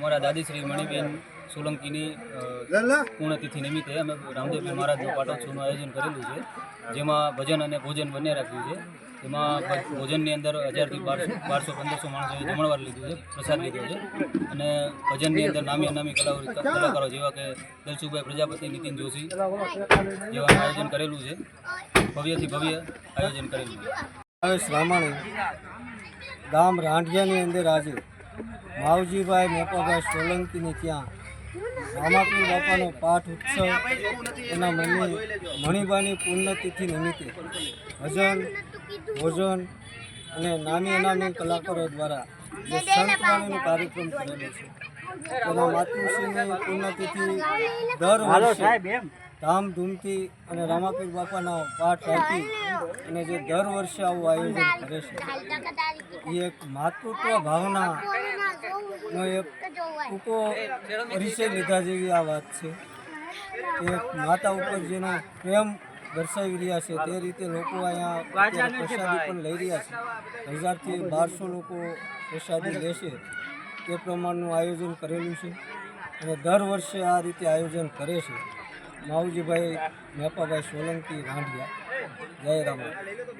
અમારા દાદી શ્રી મણિબેન સોલંકીની પૂર્ણતિથિ નિમિત્તે અમે રામદેવજી મહારાજનું પાટોત્સવનું આયોજન કરેલું છે, જેમાં ભજન અને ભોજન બંને રાખ્યું છે। એમાં ભોજનની અંદર 1000થી 1200-1500 માણસોએ જમણવાર લીધું છે, પ્રસાદ લીધો છે, અને ભજનની અંદર નામી કલાકારો જેવા કે દલસુભાઈ પ્રજાપતિ, નીતિન જોશી જેવાનું આયોજન કરેલું છે। ભવ્યથી ભવ્ય આયોજન કરેલું છે। રામાણી ગામ રાંઢિયાની અંદર આજે માવજીભાઈ મેપાભાઈ સોલંકીની ત્યાં રામાપીર બાપાનો પાઠ ઉત્સવ એના મણિબાની પુણ્યતિથિ નિમિત્તે ભજન ભોજન અને નામી કલાકારો દ્વારા જે સંતવાણીનો કાર્યક્રમ કરેલો છે, તેના માતૃશ્રીની પુણ્યતિથિ દર વર્ષે ધામધૂમથી અને રામાપીર બાપાના પાઠ રાખી અને જે દર વર્ષે આવું આયોજન કરે છે, એ એક માતૃત્વ ભાવનાનો એક ટૂંકો પરિચય લીધા જેવી આ વાત છે। એક માતા ઉપર જેનો પ્રેમ દર્શાવી રહ્યા છે તે રીતે લોકો અહીંયા પ્રસાદી પણ લઈ રહ્યા છે। 1000થી 1200 લોકો પ્રસાદી લેશે તે પ્રમાણનું આયોજન કરેલું છે અને દર વર્ષે આ રીતે આયોજન કરે છે માવજીભાઈ મેપાભાઈ સોલંકી રાંઢિયા। જય રામ।